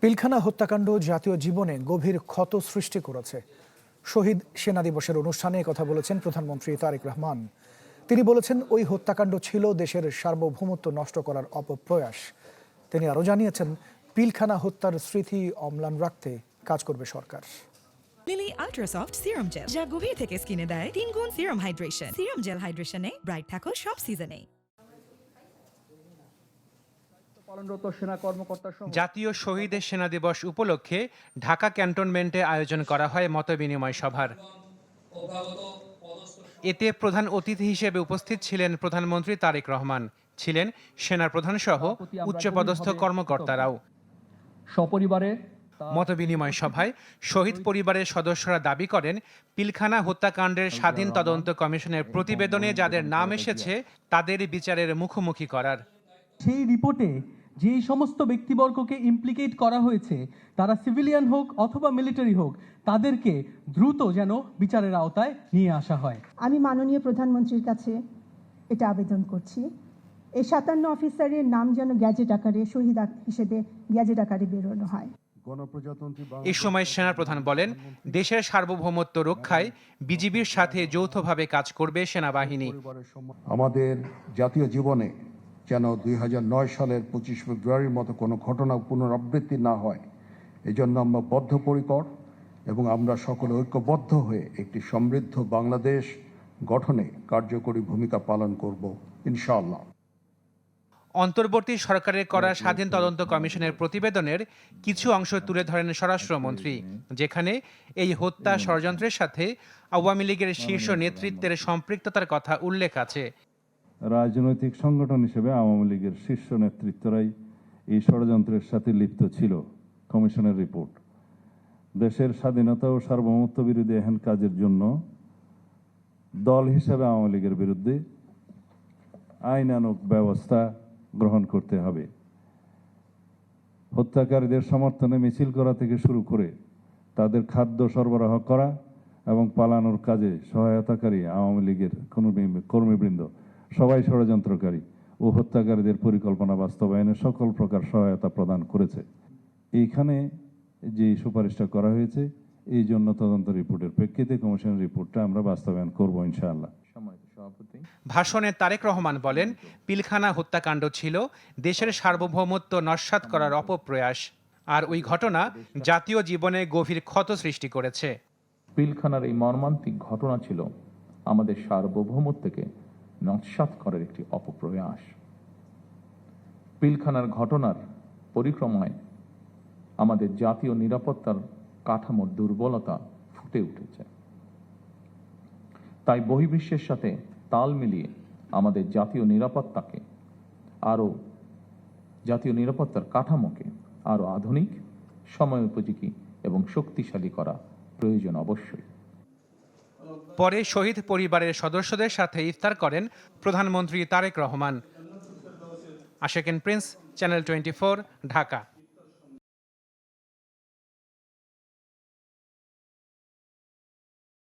পিলখানা হত্যাকাণ্ড জাতীয় জীবনে গভীর ক্ষত সৃষ্টি করেছে। শহীদ সেনা দিবসের অনুষ্ঠানে কথা বলেছেন প্রধানমন্ত্রী তারেক রহমান। তিনি বলেছেন, ওই হত্যাকাণ্ড ছিল দেশের সার্বভৌমত্ব নষ্ট করার অপপ্রয়াস। তিনি আরও জানিয়েছেন, পিলখানা হত্যার স্মৃতি অম্লান রাখতে কাজ করবে সরকার। Lily ultra soft serum gel, যা গভীর থেকে স্কিনে দেয় 3 গুণ সিরাম হাইড্রেশন। সিরাম জেল হাইড্রেশনে ব্রাইট থাকো সব সিজনে। জাতীয় শহীদ সেনা দিবস উপলক্ষে ঢাকা ক্যান্টনমেন্টে আয়োজন করা হয় মতবিনিময় সভার। এতে প্রধান অতিথি হিসেবে উপস্থিত ছিলেন প্রধানমন্ত্রী তারেক রহমান, ছিলেন সেনা প্রধান সহ উচ্চপদস্থ কর্মকর্তারাও। সপরিবারে মতবিনিময় সভায় শহীদ পরিবারের সদস্যরা দাবি করেন, পিলখানা হত্যাকাণ্ডের স্বাধীন তদন্ত কমিশনের প্রতিবেদনে যাদের নাম এসেছে তাদের বিচারের মুখোমুখি করার। সেই রিপোর্টে যে সমস্ত ব্যক্তিবর্গকে ইমপ্লিকেট করা হয়েছে, তারা সিভিলিয়ান হোক অথবা মিলিটারি হোক, তাদেরকে দ্রুত যেন বিচারের আওতায় নিয়ে আসা হয়। আমি মাননীয় প্রধানমন্ত্রীর কাছে এটা আবেদন করছি, এই 57 অফিসারের নাম যেন গ্যাজেট আকারে শহীদ হিসেবে গ্যাজেট আকারে বেরোনো হয়। এ সময় সেনাপ্রধান বলেন, দেশের সার্বভৌমত্ব রক্ষায় বিজিবির সাথে যৌথভাবে কাজ করবে সেনাবাহিনী। আমাদের জাতীয় জীবনে যেন 2009 সালের 25 ফেব্রুয়ারির মতো কোনো ঘটনা পুনরাবৃত্তি না হয়, এজন্য আমরা বদ্ধপরিকর এবং আমরা সকলে ঐক্যবদ্ধ হয়ে একটি সমৃদ্ধ বাংলাদেশ গঠনে কার্যকরী ভূমিকা পালন করব ইনশাআল্লাহ। অন্তর্বর্তী সরকারের করা স্বাধীন তদন্ত কমিশনের প্রতিবেদনের কিছু অংশ তুলে ধরেন স্বরাষ্ট্রমন্ত্রী, যেখানে এই হত্যা ষড়যন্ত্রের সাথে আওয়ামী লীগের শীর্ষ নেতৃত্বের সম্পৃক্ততার কথা উল্লেখ আছে। রাজনৈতিক সংগঠন হিসেবে আওয়ামী লীগের শীর্ষ নেতৃত্বরাই এই ষড়যন্ত্রের সাথে লিপ্ত ছিল। কমিশনের রিপোর্ট দেশের স্বাধীনতা ও সার্বভৌমত্ব বিরোধী এহেন কাজের জন্য দল হিসেবে আওয়ামী লীগের বিরুদ্ধে আইনানুগ ব্যবস্থা গ্রহণ করতে হবে। হত্যাকারীদের সমর্থনে মিছিল করা থেকে শুরু করে তাদের খাদ্য সরবরাহ করা এবং পালানোর কাজে সহায়তাকারী আওয়ামী লীগের কর্মীবৃন্দ সবাই ষড়যন্ত্রকারী ও হত্যাকারীদের পরিকল্পনা বাস্তবায়নে সকল প্রকার সহায়তা প্রদান করেছে। এইখানে যে সুপারিশটা করা হয়েছে, এই জন্য তদন্ত রিপোর্টের প্রেক্ষিতে কমিশনের রিপোর্টটা আমরা বাস্তবায়ন করব ইনশাআল্লাহ। ভাষণে তারেক রহমান বলেন, পিলখানা হত্যাকাণ্ড ছিল দেশের সার্বভৌমত্ব নস্যাৎ করার অপপ্রয়াস, আর ওই ঘটনা জাতীয় জীবনে গভীর ক্ষত সৃষ্টি করেছে। পিলখানার এই মর্মান্তিক ঘটনা ছিল আমাদের সার্বভৌমত্বকে নস্যাৎ করার একটি অপপ্রয়াস। পিলখানার ঘটনার পরিক্রমায় আমাদের জাতীয় নিরাপত্তার কাঠামোর দুর্বলতা ফুটে উঠেছে। তাই বহির্বিশ্বের সাথে তাল মিলিয়ে আমাদের জাতীয় নিরাপত্তার কাঠামোকে আরো আধুনিক, সময়োপযোগী এবং শক্তিশালী করা প্রয়োজন অবশ্যই। পরে শহীদ পরিবারের সদস্যদের সাথে ইফতার করেন প্রধানমন্ত্রী তারেক রহমান। আশেকিন Prince, channel 24, Dhaka.